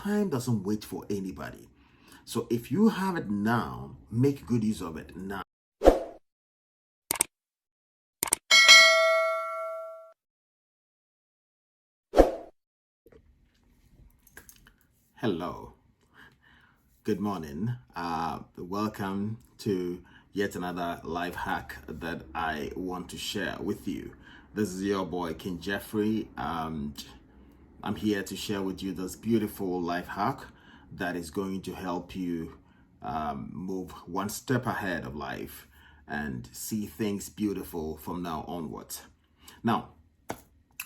time doesn't wait for anybody. So if you have it now, make good use of it now. Hello. Good morning. Welcome to yet another life hack that I want to share with you. This is your boy King Jeffrey, and I'm here to share with you this beautiful life hack that is going to help you move one step ahead of life and see things beautiful from now onwards. Now,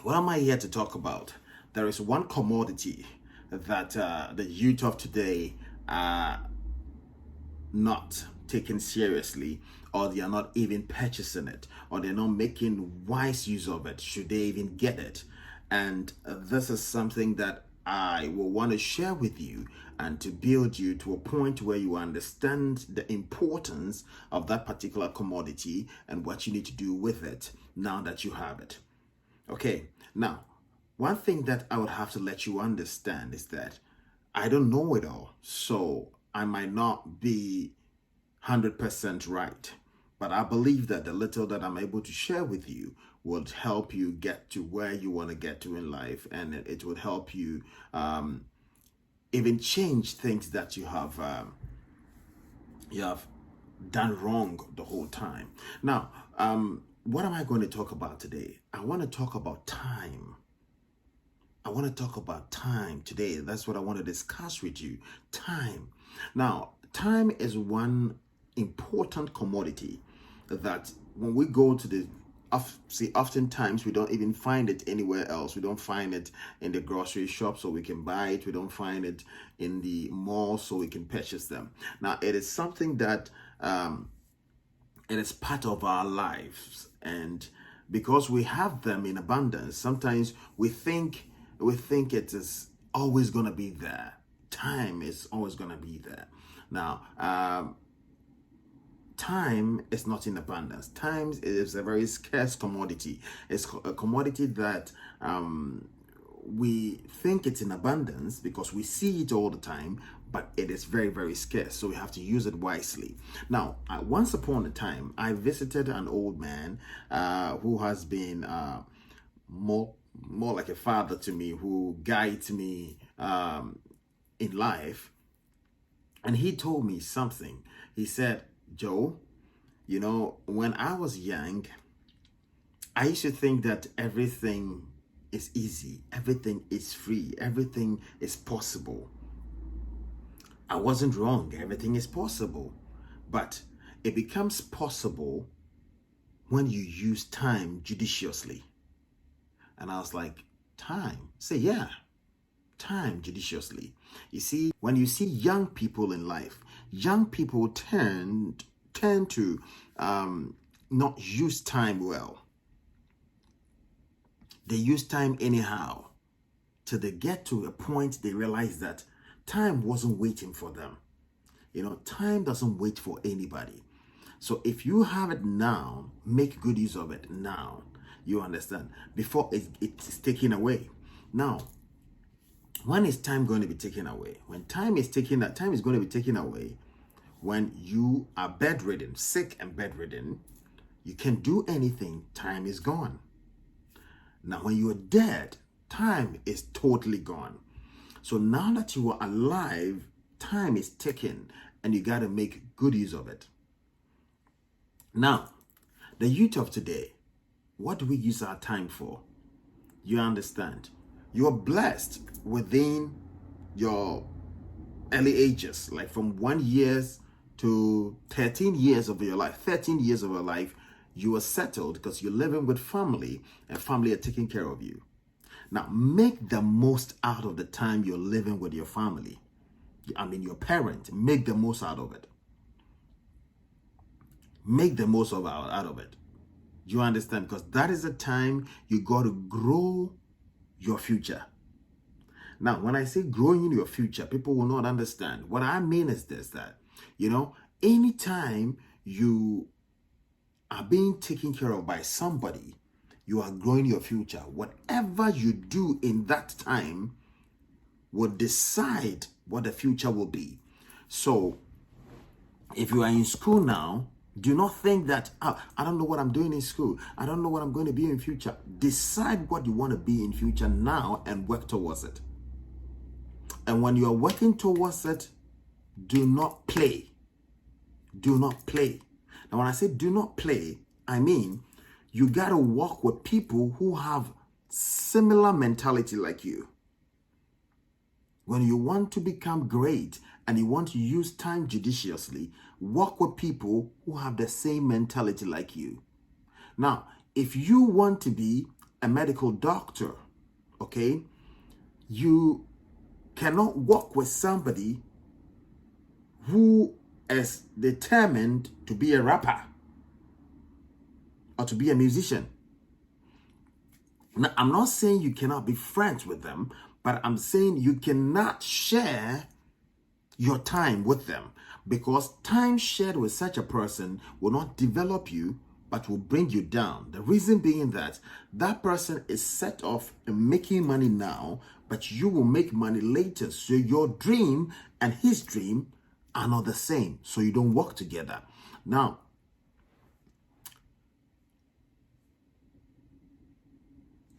what am I here to talk about? There is one commodity that the youth of today are not taking seriously, or they are not even purchasing it, or they're not making wise use of it, should they even get it. And this is something that I will want to share with you and to build you to a point where you understand the importance of that particular commodity and what you need to do with it now that you have it. Okay, now, one thing that I would have to let you understand is that I don't know it all, so I might not be 100% right. But I believe that the little that I'm able to share with you will help you get to where you want to get to in life, and it would help you even change things that you have done wrong the whole time. Now, what am I going to talk about today? I want to talk about time. I want to talk about time today. That's what I want to discuss with you. Time. Now, time is one important commodity that when we go to the oftentimes we don't even find it anywhere else. We don't find it in the grocery shop so we can buy it. We don't find it in the mall so we can purchase them. Now, it is something that it is part of our lives, and because we have them in abundance, sometimes we think it is always going to be there. Time is always going to be there. Now, time is not in abundance. Time is a very scarce commodity. It's a commodity that we think it's in abundance because we see it all the time, but it is very, very scarce. So we have to use it wisely. Now, once upon a time, I visited an old man who has been more like a father to me, who guides me in life. And he told me something. He said, Joe, when I was young, I used to think that everything is easy, everything is free, everything is possible. I wasn't wrong. Everything is possible. But it becomes possible when you use time judiciously. And I was like, time? Say, yeah, time judiciously. You see, when you see young people in life, young people tend to not use time well. They use time anyhow till they get to a point they realize that time wasn't waiting for them. Time doesn't wait for anybody. So if you have it now, make good use of it now. You understand? Before it's taken away. Now, when is time going to be taken away? When time is going to be taken away when you are bedridden, sick and bedridden. You can't do anything. Time is gone. Now, when you are dead, time is totally gone. So now that you are alive, time is ticking, and you got to make good use of it. Now, the youth of today, what do we use our time for? You understand? You are blessed within your early ages, like from 1 year to 13 years of your life. 13 years of your life, you are settled because you're living with family, and family are taking care of you. Now, make the most out of the time you're living with your family. Your parent. Make the most out of it. Make the most out of it. You understand? Because that is the time you got to grow your future. Now, when I say growing your future, people will not understand. What I mean is this, that, anytime you are being taken care of by somebody, you are growing your future. Whatever you do in that time will decide what the future will be. So if you are in school now, do not think that, I don't know what I'm doing in school. I don't know what I'm going to be in future. Decide what you want to be in future now and work towards it. And when you are working towards it, do not play. Do not play. Now, when I say do not play, I mean you got to work with people who have similar mentality like you. When you want to become great and you want to use time judiciously, work with people who have the same mentality like you. Now, if you want to be a medical doctor, okay, you cannot work with somebody who is determined to be a rapper or to be a musician. Now, I'm not saying you cannot be friends with them, but I'm saying you cannot share your time with them, because time shared with such a person will not develop you, but will bring you down. The reason being that that person is set off and making money now, but you will make money later. So your dream and his dream are not the same. So you don't work together. Now,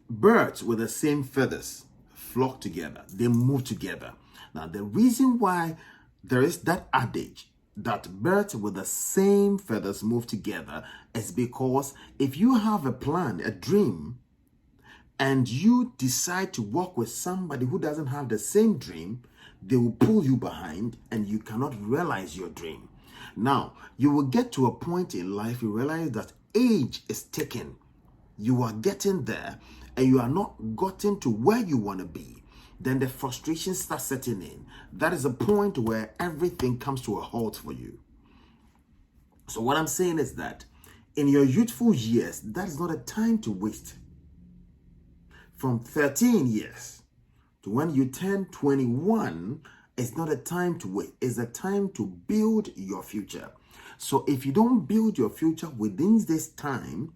birds with the same feathers flock together. They move together. Now, the reason why there is that adage that birds with the same feathers move together is because if you have a plan, a dream, and you decide to work with somebody who doesn't have the same dream, they will pull you behind and you cannot realize your dream. Now, you will get to a point in life you realize that age is ticking. You are getting there and you are not gotten to where you want to be. Then the frustration starts setting in. That is a point where everything comes to a halt for you. So what I'm saying is that in your youthful years, that is not a time to waste. From 13 years to when you turn 21, it's not a time to wait. It's a time to build your future. So if you don't build your future within this time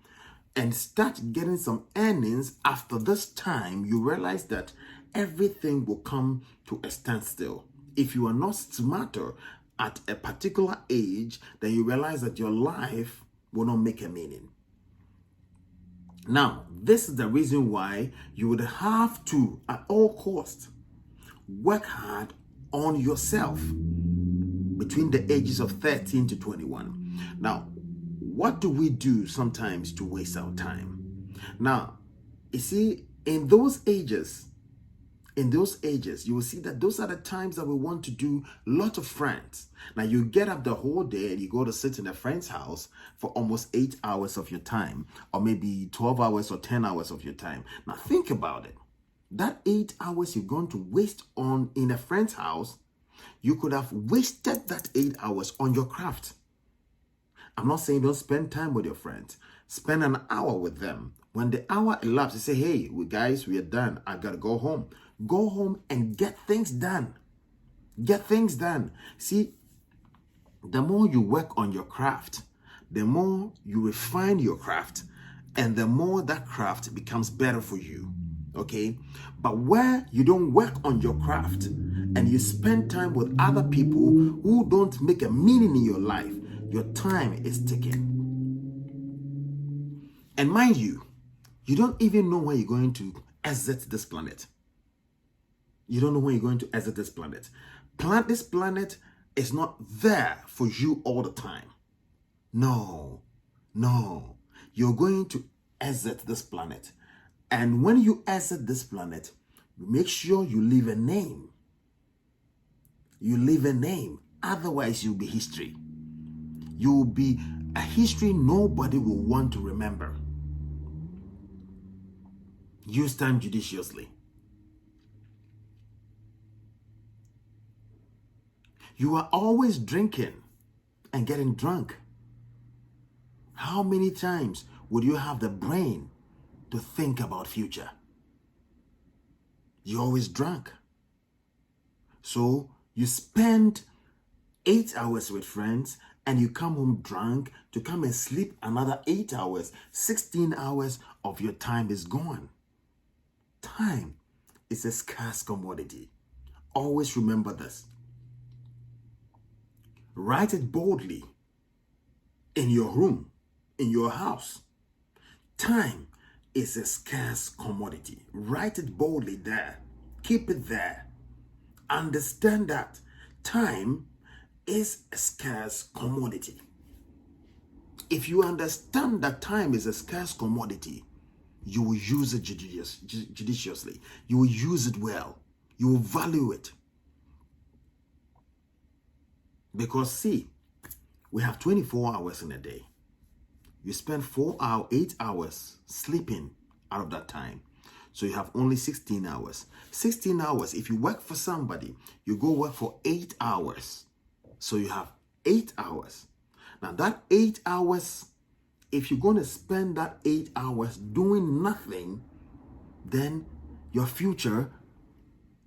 and start getting some earnings after this time, you realize that everything will come to a standstill. If you are not smarter at a particular age, then you realize that your life will not make a meaning. Now, this is the reason why you would have to, at all costs, work hard on yourself between the ages of 13 to 21. Now, what do we do sometimes to waste our time? Now, you see, in those ages, you will see that those are the times that we want to do a lot of friends. Now, you get up the whole day and you go to sit in a friend's house for almost 8 hours of your time, or maybe 12 hours or 10 hours of your time. Now, think about it. That 8 hours you're going to waste on in a friend's house, you could have wasted that 8 hours on your craft. I'm not saying don't spend time with your friends. Spend an hour with them. When the hour elapses, say, hey, guys, we are done. I got to go home. Go home and get things done. Get things done. See, the more you work on your craft, the more you refine your craft, and the more that craft becomes better for you. Okay? But where you don't work on your craft and you spend time with other people who don't make a meaning in your life, your time is ticking. And mind you, you don't even know when you're going to exit this planet. You don't know when you're going to exit this planet. This planet is not there for you all the time. No. You're going to exit this planet. And when you exit this planet, make sure you leave a name. You leave a name. Otherwise, you'll be history. You'll be a history nobody will want to remember. Use time judiciously. You are always drinking and getting drunk. How many times would you have the brain to think about future? You're always drunk. So you spend 8 hours with friends and you come home drunk to come and sleep another 8 hours. 16 hours of your time is gone. Time is a scarce commodity. Always remember this. Write it boldly in your room, in your house. Time is a scarce commodity. Write it boldly there. Keep it there. Understand that time is a scarce commodity. If you understand that time is a scarce commodity, you will use it judiciously. You will use it well. You will value it. Because see, we have 24 hours in a day. You spend 8 hours sleeping out of that time. So you have only 16 hours. 16 hours, if you work for somebody, you go work for 8 hours. So you have 8 hours. Now that 8 hours, if you're going to spend that 8 hours doing nothing, then your future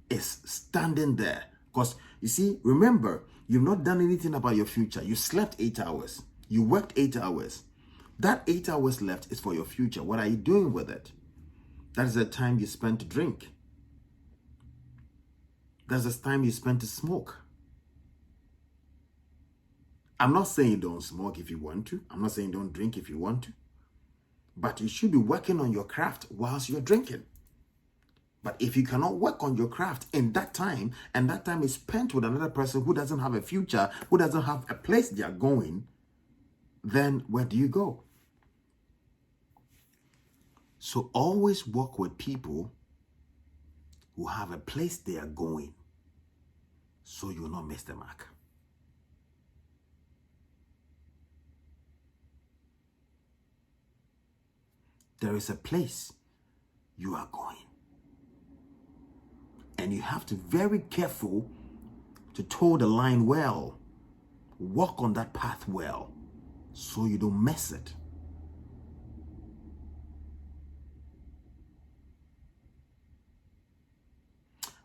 is standing there. Because you see, remember, you've not done anything about your future. You slept 8 hours. You worked 8 hours. That 8 hours left is for your future. What are you doing with it? That is the time you spend to drink. That's the time you spend to smoke. I'm not saying don't smoke if you want to. I'm not saying don't drink if you want to. But you should be working on your craft whilst you're drinking. But if you cannot work on your craft in that time, and that time is spent with another person who doesn't have a future, who doesn't have a place they are going, then where do you go? So always work with people who have a place they are going, so you will not miss the mark. There is a place you are going. And you have to be very careful to toe the line well. Walk on that path well, so you don't mess it.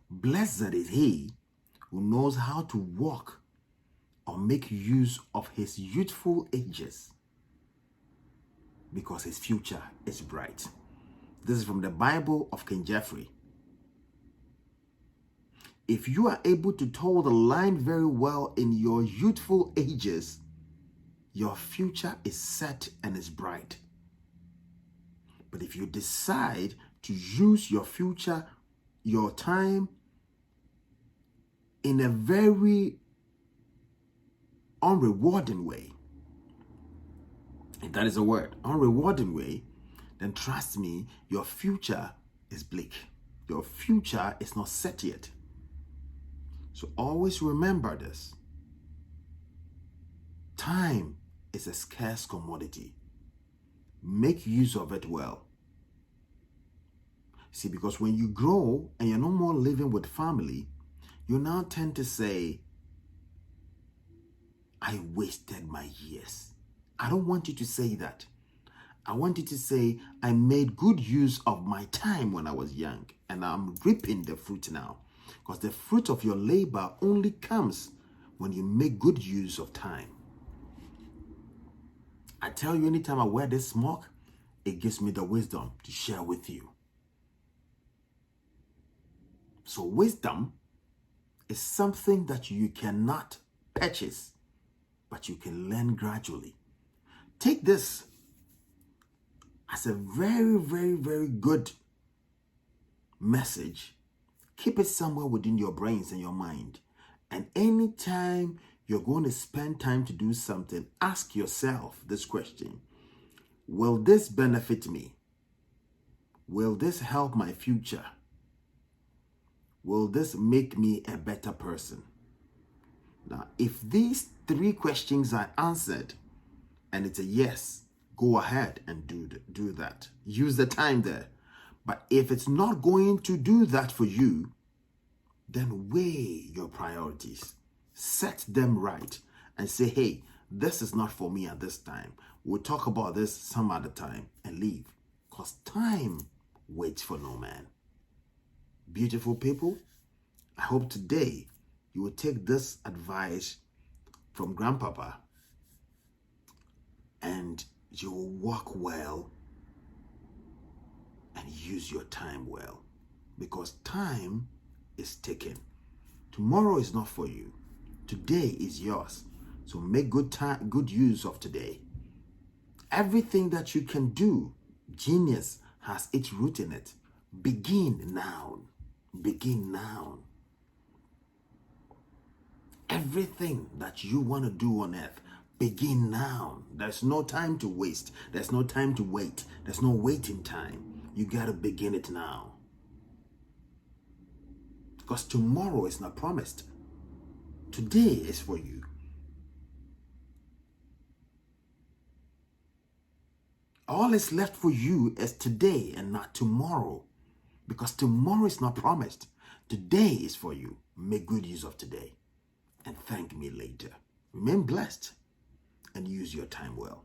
Blessed is he who knows how to walk or make use of his youthful ages, because his future is bright. This is from the Bible of King Jeffrey. If you are able to toe the line very well in your youthful ages, your future is set and is bright. But if you decide to use your future, your time, in a very unrewarding way, if that is a word, unrewarding way, then trust me, your future is bleak. Your future is not set yet. So always remember this. Time is a scarce commodity. Make use of it well. See, because when you grow and you're no more living with family, you now tend to say, I wasted my years. I don't want you to say that. I want you to say, I made good use of my time when I was young, and I'm reaping the fruit now. Because the fruit of your labor only comes when you make good use of time. I tell you, anytime I wear this smock, it gives me the wisdom to share with you. So wisdom is something that you cannot purchase, but you can learn gradually. Take this as a very, very, very good message. Keep it somewhere within your brains and your mind. And anytime you're going to spend time to do something, ask yourself this question. Will this benefit me? Will this help my future? Will this make me a better person? Now, if these 3 questions are answered and it's a yes, go ahead and do that. Use the time there. But if it's not going to do that for you, then weigh your priorities. Set them right and say, hey, this is not for me at this time. We'll talk about this some other time, and leave. Because time waits for no man. Beautiful people, I hope today you will take this advice from Grandpapa and you will walk well and use your time well, because time is ticking. Tomorrow is not for you. Today is yours. So make good use of today. Everything that you can do, genius has its root in it. Begin now. Begin now. Everything that you want to do on earth, begin now. There's no time to waste. There's no time to wait. There's no waiting time. You got to begin it now. Because tomorrow is not promised. Today is for you. All is left for you is today and not tomorrow. Because tomorrow is not promised. Today is for you. Make good use of today. And thank me later. Remain blessed and use your time well.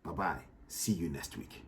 Bye-bye. See you next week.